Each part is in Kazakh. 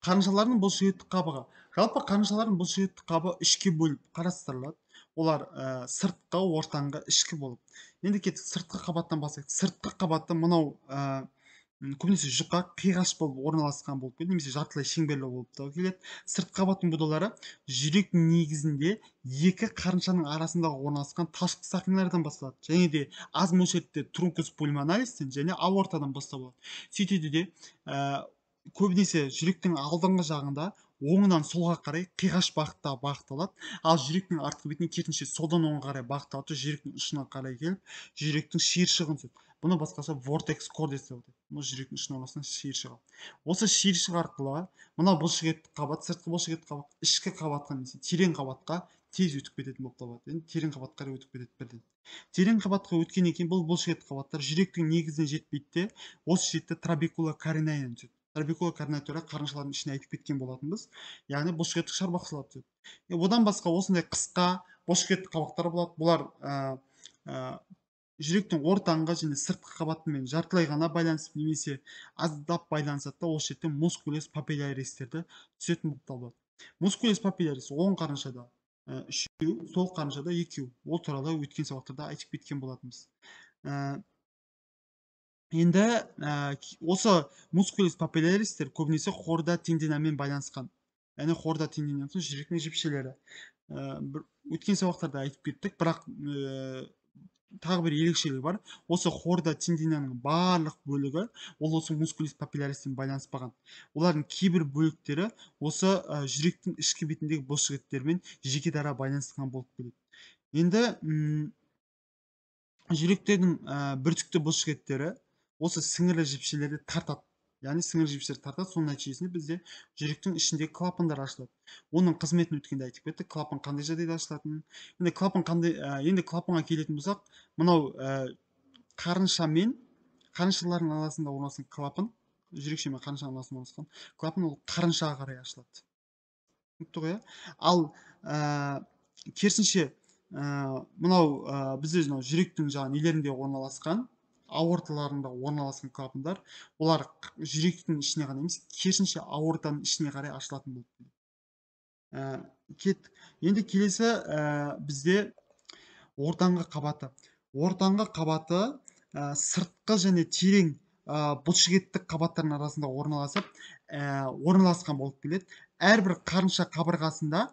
Қарыншалардың бұлшықеттік қабығы. Жалпы қарыншалардың бұлшықеттік қабы үшке бөліп қарастырылады. Олар сыртқы, ортаңғы, ішкі болып. Енді кеттік сыртқы қабаттан бастайық. Сыртқы қабатта мынау көбінесе жұқа қиғаш болып орналасқан болып келеді, немесе жартылай шеңберлі болып та келеді. Сыртқы қабаттың будалары жүректің негізінде екі қарыншаның арасында орналасқан тасқы сақиналардан басталады, және де аз мөлшерде трункус пульмоналистен және аортадан басталады. Сөйтеді де көбінесе жүректің алдыңғы жағында оңынан солға қарай қиғаш бағытта бағытталады, ал жүректің артқы бетіне керісінше солдан оңға қарай бағытталады, жүректің ұшына қарай келіп жүректің шиыршығын түседі. Бұны басқаша вортекс кордес деп атайды. Бұл жүректің ұшына орналасқан шиыршығы. Осы шиыршық арқылы мына бұлшықеттік қабат, сыртқы бұлшықеттік қабат ішкі қабатқа немесе терең қабатқа тез өтіп кететін болып табылады. Енді терең қабатқа қарай өтіп кетеді бірден. Терең қабатқа өткеннен кейін бұл бұлшықеттік қабаттар жүректің негізіне жетпейді де осы жерде трабекула каринайына түседі. Трабекула каринатора қарыншалардың ішіне айтып кеткен болатынбыз. Яғни бұлшықеттік шарбақшалар түседі. Одан басқа осындай қысқа бұлшықеттік қабаттар болады. Бұлар жүректің ортаңғы және сыртқы қабатымен жартылай ғана байланысып немесе аздап байланысады да осы жерде мускулес папилляристерді түсетін болып табылады. Мускулес папиллярис оң қарыншада үшеу, сол қарыншада екеу. Ол туралы өткен сабақтарда айтып кеткен болатынбыз. Енді осы мускулес папилляристер көбінесе хорда тендинамен байланысқан. Яғни хорда тендинаның жүректің жіпшелері. Өткен сабақтарда айтып кеттік, бірақ тағы бір ерекшелігі бар. Осы хорда тендинаның барлық бөлігі ол осы мускулес папилляристен байланыспаған. Олардың кейбір бөліктері осы жүректің ішкі бетіндегі бұлшықеттермен жеке дара байланысқан болып келеді. Енді жүректердің бүртікті бұлшықеттері осы сіңірлі жіпшелерді тартады. Яғни сіңірлі жіпшелер тартады, соның нәтижесінде бізде жүректің ішіндегі клапандар ашылады. Оның қызметін өткенде айтып кеттік, клапан қандай жағдайда ашылатынын. Енді клапан қандай, енді клапанға келетін болсақ, мынау қарынша мен қарыншалардың арасында орналасқан клапан, жүрекше мен қарыншаның арасында орналасқан клапан ол қарыншаға қарай ашылады. Ал керісінше мынау бізде жүректің жаңағы нелерінде орналасқан, аорталарында орналасқан клапандар, олар жүректің ішіне ғана емес, керісінше аортаның ішіне қарай ашылатын болып келеді. Кеттік. Енді келесі бізде ортаңғы қабаты. Ортаңғы қабаты сыртқы және терең бұлшықеттік қабаттардың арасында орналасқан болып келеді. Әрбір қарынша қабырғасында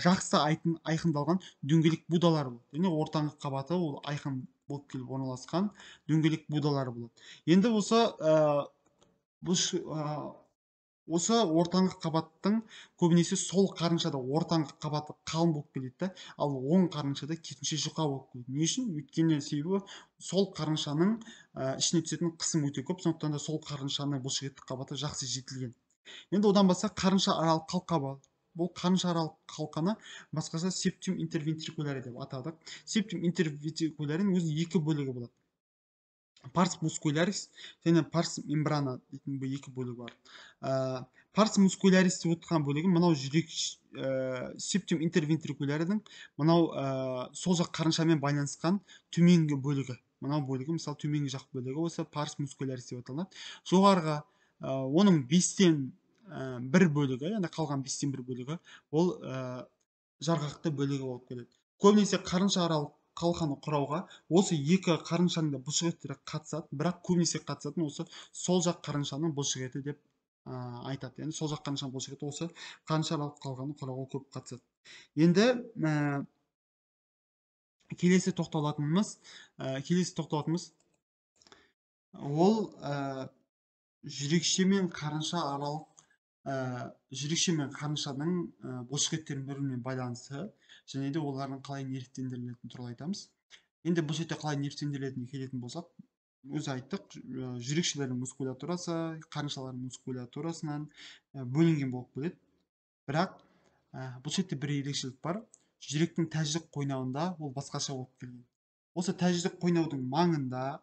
жақсы айқындалған дөңгелек будалар болады. Яғни ортаңғы қабаты ол айқын болып келіп орналасқан дөңгелек будалары болады. Енді осы ортаңғы қабаттың көбінесе сол қарыншада ортаңғы қабаты қалың болып келеді, ал оң қарыншада керісінше жұқа болып келеді. Не үшін? Өйткені себебі сол қарыншаның ішіне түсетін қысым өте көп, сондықтан да сол қарыншаның бұлшықеттік қабаты жақсы жетілген. Енді одан басқа қарынша аралық қалқа бар. Бұл қарынша аралық қалқаны басқаша септиум интервентрикуляре деп атадық. Септиум интервентрикулярин өзінің екі бөлігі болады. Парс мускулярис және парс мембрана дейтін екі бөлігі бар. Парс мускулярис деп отырған бөлігі мынау жүрек септиум интервентрикулярдің мынау сол жақ қарыншамен байланысқан төменгі бөлігі. Мынау бөлігі, мысалы төменгі жақ бөлігі осы парс мускулярис деп аталады. Жоғарғы оның 5-тен 1 бөлігі, яғни қалған 5-тен 1 бөлігі ол жарғақты бөлігі болып келеді. Көбінесе қарынша аралық қалқаны құрауға осы екі қарыншаның да бұлшықеттері қатысады, бірақ көбінесе қатысатын осы сол жақ қарыншаның бұлшықеті деп айтады. Яғни сол жақ қарыншаның бұлшықеті осы қарынша аралық қалқаны құрауға көп қатысады. Енді келесі тоқталатынымыз ол жүрекше мен қарынша аралық жүрекше мен қарыншаның бұлшықеттерінің бір-бірімен байланысы және де олардың қалай нервтендірілетіні туралы айтамыз. Енді бұл жерде қалай нервтендірілетініне келетін болсақ, өзі айттық, жүрекшелердің мускулатурасы қарыншалардың мускулатурасынан бөлінген болып келеді. Бірақ бұл жерде бір ерекшелік бар. Жүректің тәжік қойнауында ол басқаша болып келген. Осы тәжік қойнаудың маңында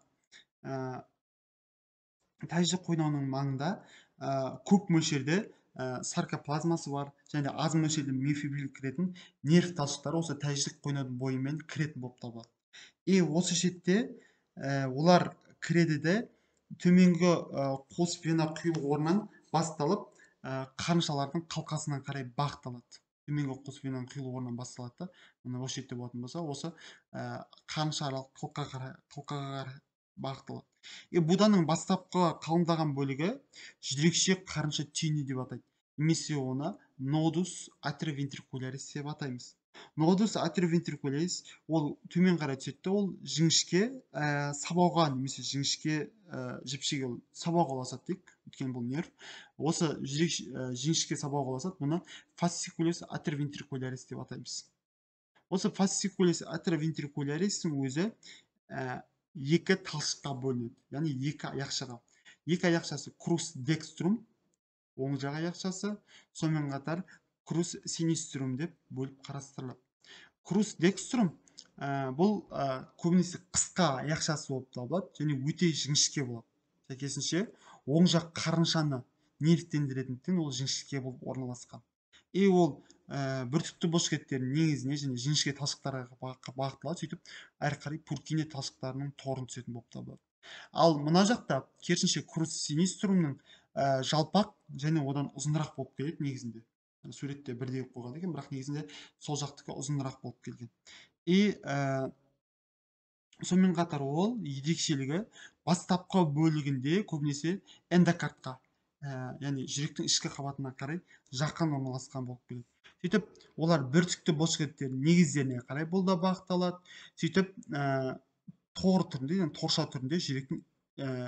көп мөлшерде саркоплазмасы бар және аз мөлшерде миофибрил кіретін нерв талшықтары осы тәжік қойнаудың бойымен кіретін болып табылады. Осы жерде олар кіреді де төменгі қос вена құйрық орнынан басталып қарыншалардың қалқасынан қарай бағытталады. Төменгі қос венаның құйылу орнынан басталады да, мына осы жерде болатын болса, осы қарыншааралық қылқаға қарай бағытталады. буданың бастапқы қалыңдаған бөлігі жүрекше қарынша түйіні деп атайды. Немесе оны нодус атриовентрикулярис деп атаймыз. Нодус атриовентрикулярис ол төмен қарай түседі, ол жіңішке сабауға немесе жіңішке жіпшеге сабауға ұласады дейік, өйткені бұл нерв. Осы жіңішке сабауға ұласады, бұны фасцикулус атриовентрикулярис деп атаймыз. Осы фасцикулус атриовентрикуляристің өзі екі талшыққа бөлінеді, яғни екі аяқшаға. Екі аяқшасы крус декструм, оң жақ аяқшасы, сонымен қатар крус синиструм деп бөліп қарастырылады. Крус декструм бұл көбінесе қысқа аяқшасы болып табылады және өте жіңішке болады. Сәйкесінше оң жақ қарыншаны нервтендіретіндіктен ол жіңішке болып орналасқан. Ол бүртікті бұлшықеттердің негізіне және жіңішке талшықтарға бағытталады, сөйтіп әрі қарай Пуркине талшықтарының торын түсетін болып табылады. Ал мына жақта керісінше крус синиструмның жалпақ және одан ұзынырақ болып келеді негізінде. Суретте бірдей қойған екен, бірақ негізінде сол жақтікі ұзынырақ болып келген. Сонымен қатар ол ерекшелігі бастапқы бөлігінде көбінесе эндокардқа, яғни жүректің ішкі қабатына қарай жақын орналасқан болып келеді. Сөйтіп, олар бүртікті бұлшықеттердің негіздеріне қарай бұл да бағытталады. Сөйтіп, тор түрінде, яғни торша түрінде жүректің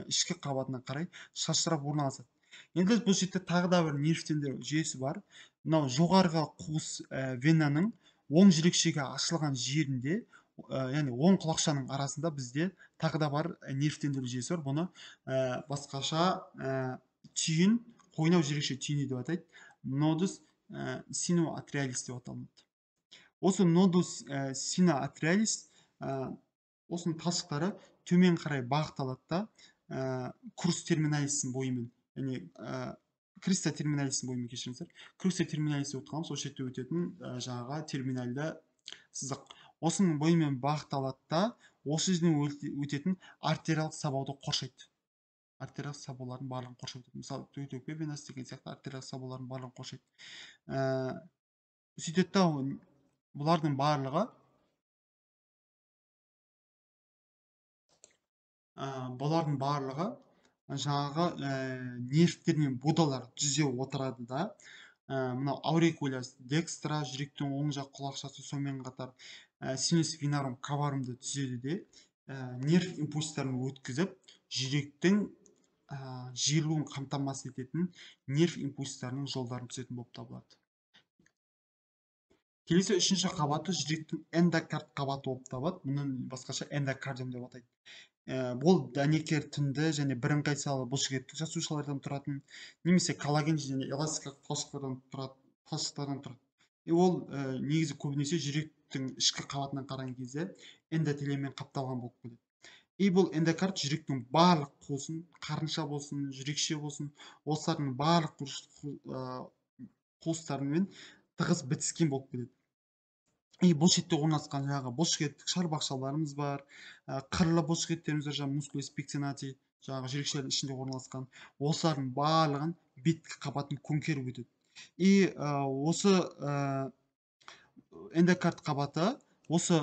ішкі қабатына қарай шашырап орналасады. Енді бұл жерде тағы да бір нервтендіру жүйесі бар. Мынау жоғарғы қуыс венаның оң жүрекшеге ашылған жерінде, яғни оң құлақшаның арасында бізде тағы да бар нервтендіру жүйесі бар. Бұны басқаша түйін, қойнау жүрекше түйіні деп атайды. Нодус синоатриалис деп аталады. Осы нодус синоатриалис осының талшықтары төмен қарай бағытталады да, крус терминалистің бойымен, яғни криста терминалистің бойымен, кешіріңіздер, криста терминалисті өтқанымыз осы жерде өтетін жаңағы терминальды сызық. Осының бойымен бағытталады да, осы жерден өтетін артериялық сабауды қоршайды. Артериялық сабаулардың барлығын қоршайды. Мысалы, төбе венасы деген сияқты артериялық сабаулардың барлығын қоршайды. Сөйтеді, бұлардың барлығы жаңағы нервтер мен будалар түзе отырады да, мынау аурикулас декстра жүректің оң жақ құлақшасы, сонымен қатар синус венарум каварумды түзеді де, нерв импульстарын өткізіп, жүректің жиырылуын қамтамасыз ететін нерв импульстарының жолдарын түзетін болып табылады. Келесі үшінші қабаты жүректің эндокард қабаты болып табылады. Мұны басқаша эндокардиум деп атайды. Бұл дәнекер түнді және бірыңғай салы бұлшықеттік жасушалардан тұратын, немесе коллаген және эластикалық талшықтардан тұрады. Ол негізі көбінесе жүректің ішкі қабатынан қараған кезде эндотелиямен қапталған болып келеді. Бұл эндокард жүректің барлық қуысын, қарынша болсын, жүрекше болсын, осылардың барлық қуыстарымен тығыз бітіскен болып келеді. Бұл шетте орналасқан жаңағы бұлшықеттік шарбақшаларымыз бар, қырлы бұлшықеттеріміз бар, мускулус спикцинати, жаңағы жүрекшелердің ішінде орналасқан, осылардың барлығын беткі қабатын көмкеріп өтеді. Осы эндокард қабаты осы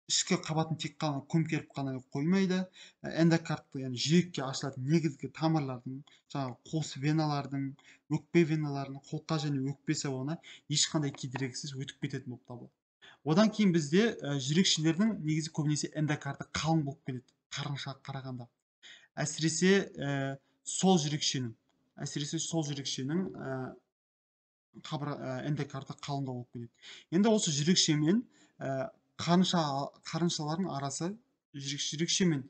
ішкі қабатын тек қана көмкеріп қана қоймайды, эндокардты, яғни жүрекке ашылатын негізгі тамырлардың, жаңағы қос веналардың, өкпе веналарының, қолқа және өкпе сабауына ешқандай кедергісіз өтіп кететін болып табылады. Одан кейін бізде жүрекшелердің негізі көбінесе эндокарды қалың болып келеді, қарыншаға қарағанда. Әсіресе сол жүрекшенің эндокарды қалыңдау болып келеді. Енді осы жүрекше мен қарыншалардың арасы, жүрекшенің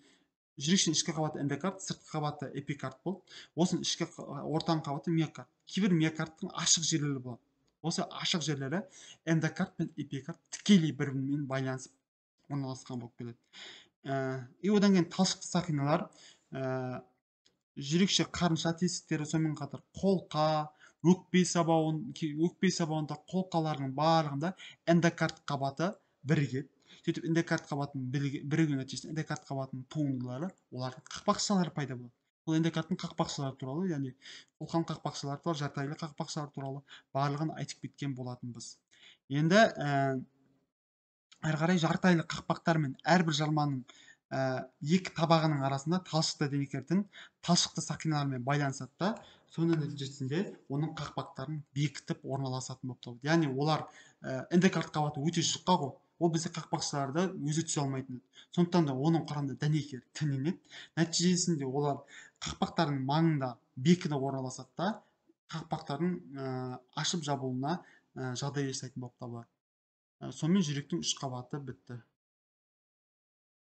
ішкі қабаты эндокард, сыртқы қабаты эпикард болды. Осының ішкі ортаңғы қабаты миокард. Кейбір миокардтың ашық жерлері болады. Осы ашық жерлері эндокард пен эпикард тікелей бір-бірімен байланысып орналасқан болып келеді. Одан кейін талшықты сақиналар, жүрекше қарынша тесіктері, сонымен қатар қолқа, өкпе сабауында қолқаларының барлығында эндокард қабаты бірігеді. Сөйтіп, эндокард қабатының бірігу нәтижесінде эндокард қабатының туындылары, олардың қақпақшалары пайда болады. бұл эндокардтың қақпақшалары туралы, яғни ұлқан қақпақшалары туралы, жартайлы қақпақшалар туралы барлығын айтып кеткен болатынбыз. Енді әрі қарай жартайлы қақпақтар мен әрбір жарманың екі табағының арасында талшықты дәнекердің талшықты сақиналармен байланысады да, соның нәтижесінде оның қақпақтарын бекітіп орналасатын болып табылады. Яғни олар эндокард қабаты өте жұқа ғой, ол бізде қақпақшаларды өзі түсе алмайтын еді. Сондықтан да оның құрамында дәнекер тіненеді. Нәтижесінде олар қақпақтардың маңында бекініп орналасады да, қақпақтардың ашып жабылуына жағдай жасайтын болып табылады. Сонымен жүректің үш қабаты бітті.